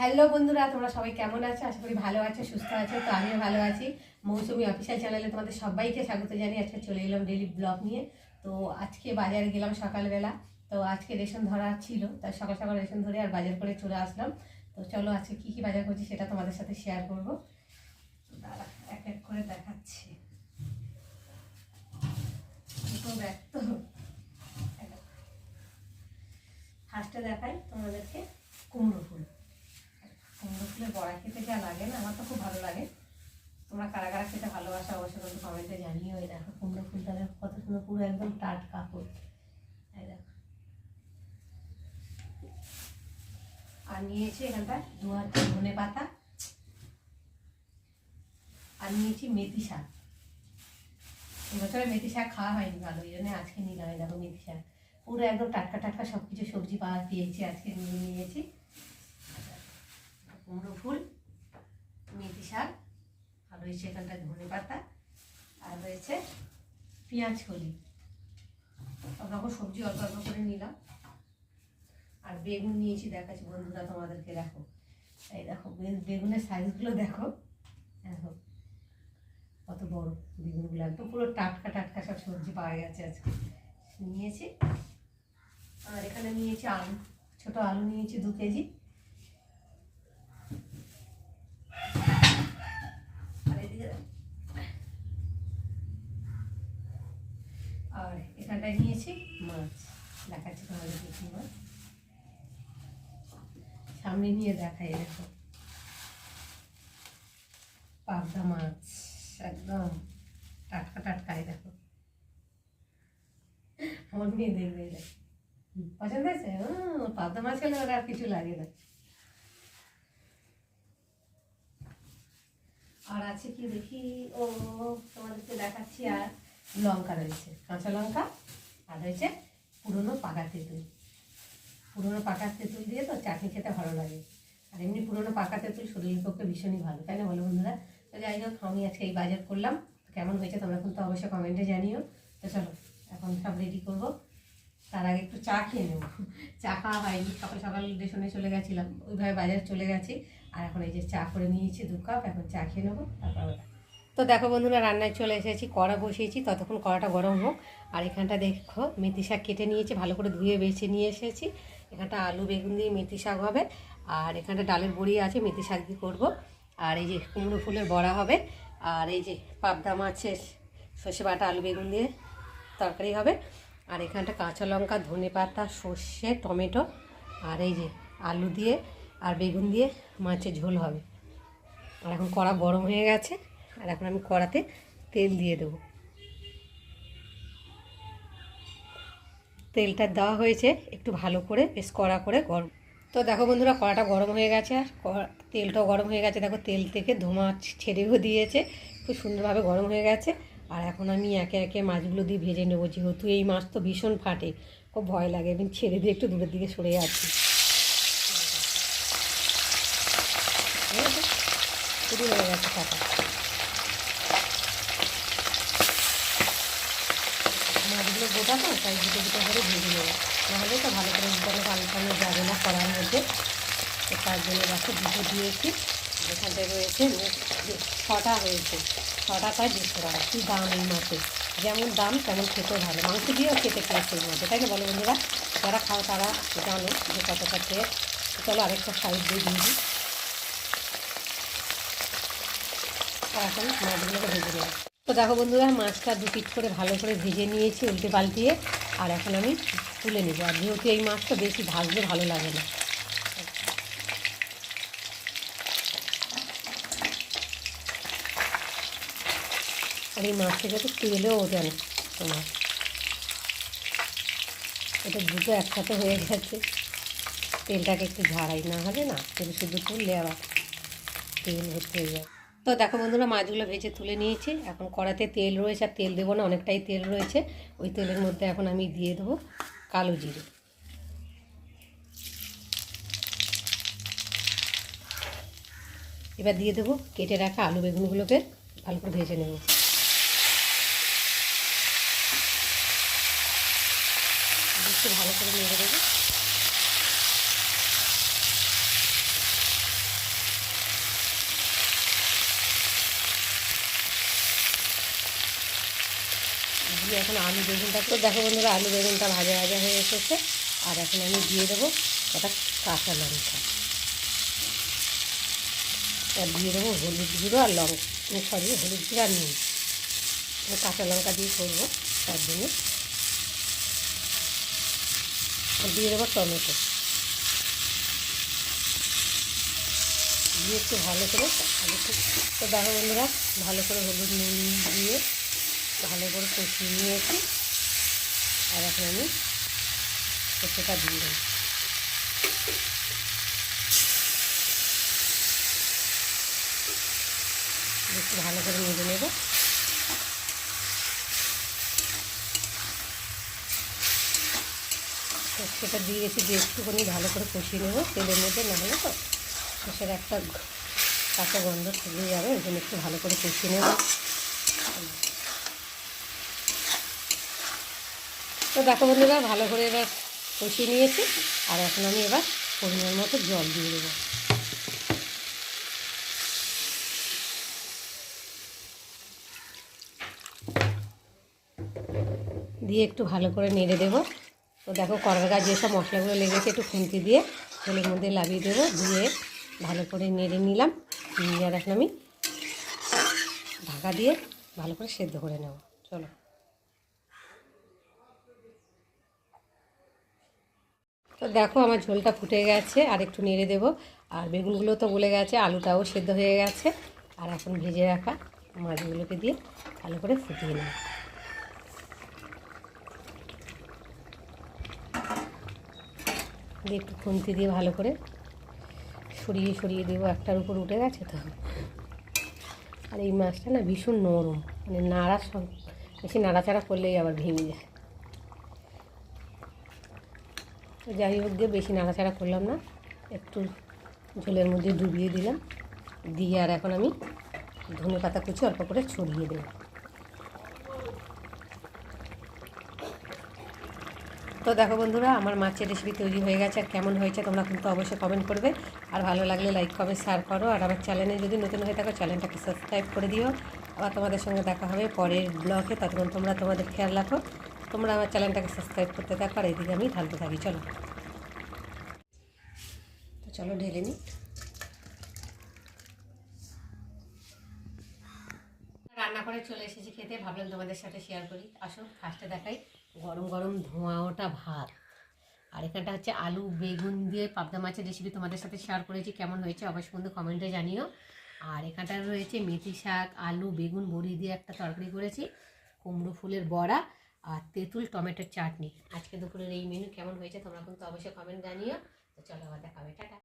Hello বন্ধুরা, তোমরা সবাই কেমন আছো? আশা করি ভালো আছো, সুস্থ আছো। তো আমিও ভালো আছি। মৌসুমি অফিসিয়াল চ্যানেলে তোমাদের সবাইকে স্বাগত জানিয়ে আজকে চলে এলাম ডেইলি ব্লগ নিয়ে। তো আজকে বাজারে গেলাম সকালবেলা। তো আজকে রেশন ধরা ছিল, তাই সকাল সকাল রেশন ধরে আর বাজার করে চলে আসলাম। তো চলো আজকে কী কী বাজার করছি সেটা তোমাদের সাথে শেয়ার করবো। দাঁড়া, এক এক করে দেখাচ্ছি। দুটো ব্যাগ তো ফার্স্টে দেখাই তোমাদেরকে কুমড়ো ফুল। কুমড়ো ফুলের বড়া খেতে যা লাগে না, আমার তো খুব ভালো লাগে। তোমরা কারা কারা খেতে ভালোবাসো অবশ্যই কিন্তু কমেন্টে জানিও। এই দেখো কুমড়ো ফুলটা দেখো কত সুন্দর, পুরো একদম টাটকা ফুল। এই দেখো। আর নিয়েছি এখানটা 2 হাত ধনে পাতা, আর নিয়েছি মেথি শাক। এবছরে মেথি শাক খাওয়া হয়নি ভালো, এই জন্য আজকে নিলাম। এই দেখো মেথি শাক পুরো একদম টাটকা টাটকা সব কিছু সবজি পাওয়া পেয়েছি, আজকে নিয়ে নিয়েছি। কুমড়ো ফুল, মেথি শাক, আর রয়েছে এখানটা ধনে পাতা, আর রয়েছে পেঁয়াজ কলি। সব রকম সবজি অল্প অল্প করে নিলাম। আর বেগুন নিয়েছি, দেখাচ্ছি বন্ধুরা তোমাদেরকে। দেখো এই দেখো বেগুনের সাইজগুলো দেখো, দেখো কত বড় বেগুনগুলো, একদম পুরো টাটকা টাটকা সব সবজি পাওয়া গেছে আজকে নিয়েছি। আর এখানে নিয়েছি আলু, ছোট আলু নিয়েছি 2 কেজি। আর এখানটায় নিয়েছি মাছ, দেখাচ্ছি তোমাদেরকে কি মাছ। সামনে নিয়ে দেখাই, দেখো পাবদা মাছ, একদম টাটকা টাটকাই। দেখো আমার মেয়ে দেখবে, পছন্দ হয়েছে। পাবদা মাছ খেলে ওরা আর কিছু লাগে না। আর আছে কি দেখি, ও তোমাদেরকে দেখাচ্ছি। আর লঙ্কা রয়েছে, কাঁচা লঙ্কা, আর রয়েছে পুরনো পাকা তেঁতুল। পুরনো পাকা তেঁতুল দিয়ে তো চাটনি খেতে ভালো লাগে। আর এমনি পুরনো পাকা তেঁতুল শরীরের পক্ষে ভীষণই ভালো, তাই না বলো বন্ধুরা? তো যাই হোক, আমি আজকে এই বাজার করলাম। কেমন হয়েছে তোমরা কিন্তু অবশ্যই কমেন্টে জানিও। তো চলো এখন সব রেডি করবো। তার আগে একটু চা খেয়ে নেবো। চা খাওয়া হয়নি, সকাল সকাল রেশনে চলে গেছিলাম, ওইভাবে বাজার চলে গেছি। আর এখন এই যে চা করে নিয়েছি 2 কাপ, এখন চা খেয়ে নেবো, তারপর। তো দেখো বন্ধুরা, রান্নায় চলে এসেছি, কড়া বসিয়েছি, ততক্ষণ কড়াটা গরম হোক। আর এখানটা দেখো মেথি শাক কেটে নিয়েছি, ভালো করে ধুয়ে বেছে নিয়ে এসেছি। এখানটা আলু বেগুন দিয়ে মেথি শাক হবে। আর এখানটা ডালের বড়ি আছে, মেথি শাক দিয়ে করবো। আর এই যে কুমড়ো ফুলের বড়া হবে। আর এই যে পাবদা মাছের সর্ষে বাটা আলু বেগুন দিয়ে তরকারি হবে। আর এখানটা কাঁচা লঙ্কা, ধনে পাতা, সর্ষে, টমেটো, আর এই যে আলু দিয়ে আর বেগুন দিয়ে মাছের ঝোল হবে। আর এখন কড়া গরম হয়ে গেছে, আর এখন আমি কড়াতে তেল দিয়ে দেবো। তেলটা দেওয়া হয়েছে একটু ভালো করে, বেশ কড়া করে গরম। তো দেখো বন্ধুরা, কড়াটা গরম হয়ে গেছে, আর তেলটাও গরম হয়ে গেছে। দেখো তেল থেকে ধোঁয়া ছেড়েও দিয়েছে, খুব সুন্দরভাবে গরম হয়ে গেছে। আর এখন আমি একে একে মাছগুলো দিয়ে ভেজে নেবো, যেহেতু এই মাছ তো ভীষণ ফাটে, খুব ভয় লাগে। আমি ছেড়ে দিয়ে একটু দূরের দিকে সরে যাচ্ছি। শুরু হয়ে গেছে ফাটা। মাছগুলো গোটা তো, তাই দুটো দুটো করে ভেজে নেবো, নাহলে তো ভালো করে উল্টানো পাল্টানো যাবে না কড়ার মধ্যে। তো তার জন্য দেখো দুটো দিয়েছি। এখানটায় রয়েছে 6টা হয়েছে, 6টা প্রায় 150 টাকা। কী দাম এই মাছের, যেমন দাম তেমন খেতেও ভালো। মাংস দিয়েও খেতে টেস্ট এই মাছে, তাই না বলো বন্ধুরা? যারা খাও তারা জানো যে কতটা টেস্ট। চলো আরেকটা সাইড দিয়ে দিয়ে দিই। আর এখন মাছগুলোকে ভেজে নেব। তো দেখো বন্ধুরা, মাছটা 2 পিস করে ভালো করে ভেজে নিয়েছি উল্টে পাল্টিয়ে। আর এখন আমি তুলে নেবো। আর যেহেতু এই মাছটা বেশি ভাজলে ভালো লাগে না, আর এই মাছ থেকে তো তেলেও ওঠে না তোমার। এটা দুটো একসাথে হয়ে গেছে, তেলটাকে একটু ঝাড়াই, না হলে না তেল শুধু তুললে আবার তেল ভর্তি হয়ে যায়। তো দেখো বন্ধুরা, মাছগুলো ভেজে তুলে নিয়েছি। এখন কড়াতে তেল রয়েছে, আর তেল দেবো না, অনেকটাই তেল রয়েছে। ওই তেলের মধ্যে এখন আমি দিয়ে দেবো কালো জিরে। এবার দিয়ে দেবো কেটে রাখা আলু বেগুনগুলোকে, ভালো করে ভেজে নেব। একটু ভালো করে নেড়ে দেবো। দিয়ে এখন আলু বেগুনটা, তো দেখো বন্ধুরা আলু বেগুনটা ভাজা ভাজা হয়ে এসেছে। আর এখন আমি দিয়ে দেবো কটা কাঁচা লঙ্কা, আর দিয়ে দেবো হলুদ গুঁড়ো আর হলুদ গুঁড়ো আর নুন। কাঁচা লঙ্কা দিয়ে করবো তার জন্য। আর দিয়ে দেবো টমেটো, দিয়ে একটু ভালো করে তো দেখো বন্ধুরা ভালো করে হলুদ নুন দিয়ে ভালো করে কষিয়ে নিয়েছি। আর এখন আমি কষাটা দিয়ে দেবো। একটু ভালো করে নেড়ে নেব। সেটা দিয়ে গেছি, দিয়ে একটুখানি ভালো করে কষিয়ে নেবো তেলের মধ্যে, না হলে তো সর্ষের একটা কাঁচা গন্ধ থেকে যাবে, ওই জন্য একটু ভালো করে কষিয়ে নেব। তো দেখো বন্ধুরা ভালো করে এবার কষিয়ে নিয়েছি। আর এখন আমি এবার পরিমাণ মতো জল দিয়ে দেবো। দিয়ে একটু ভালো করে নেড়ে দেবো। তো দেখো কড়ার গায়ে যেসব মশলাগুলো লেগেছে একটু খুন্তি দিয়ে তেলের মধ্যে লাভিয়ে দেবো, দিয়ে ভালো করে নেড়ে নিলাম। আর এখন আমি ঢাকা দিয়ে ভালো করে সেদ্ধ করে নেব। চলো। তো দেখো আমার ঝোলটা ফুটে গেছে, আর একটু নেড়ে দেবো। আর বেগুনগুলো তো গলে গেছে, আলুটাও সেদ্ধ হয়ে গেছে। আর এখন ভেজে রাখা মাছগুলোকে দিয়ে ভালো করে ফুটিয়ে নেব। দিয়ে একটু খুন্তি দিয়ে ভালো করে সরিয়ে সরিয়ে দেবো, একটার উপর উঠে গেছে তো। আর এই মাছটা না ভীষণ নরম, মানে বেশি নাড়াচাড়া করলেই আবার ভেঙে যায়। যাই হোক দিয়ে বেশি নাড়াচাড়া করলাম না, একটু ঝোলের মধ্যে ডুবিয়ে দিলাম। দিয়ে আর এখন আমি ধনে পাতা কুচি অল্প করে ছড়িয়ে দেব। তো দেখো বন্ধুরা আমার মাছের রেসিপি তৈরি হয়ে গেছে। আর কেমন হয়েছে তোমরা কিন্তু অবশ্যই কমেন্ট করবে। আর ভালো লাগলে লাইক কমেন্ট শেয়ার করো। আর আমার চ্যানেলে যদি নতুন হয়ে থাকো চ্যানেলটাকে সাবস্ক্রাইব করে দিও। আবার তোমাদের সঙ্গে দেখা হবে পরের ব্লগে। ততক্ষণ তোমরা তোমাদের খেয়াল রাখো। তোমরা আমার চ্যানেলটাকে সাবস্ক্রাইব করতে থাকো, আর এইদিকে আমি ঢালতে থাকি। চলো তো চলো ঢেলে নিই। রান্না করে চলে এসেছি খেতে, ভাবলাম তোমাদের সাথে শেয়ার করি। আসো ফার্স্টে দেখাই গরম গরম ধোঁয়া ওটা ভাত। আর এখানটা হচ্ছে আলু বেগুন দিয়ে পাবদা মাছের রেসিপি তোমাদের সাথে শেয়ার করেছি। কেমন হয়েছে অবশ্যই কিন্তু কমেন্টে জানিও। আর এখানটা রয়েছে মেথি শাক আলু বেগুন বড়ি দিয়ে একটা তরকারি করেছি, কুমড়ো ফুলের বড়া, আর তেঁতুল টমেটোর চাটনি। আজকে দুপুরের এই মেনু কেমন হয়েছে তোমরা কিন্তু অবশ্যই কমেন্ট জানিও। তো চলো আবার দেখা হবে, টাটা।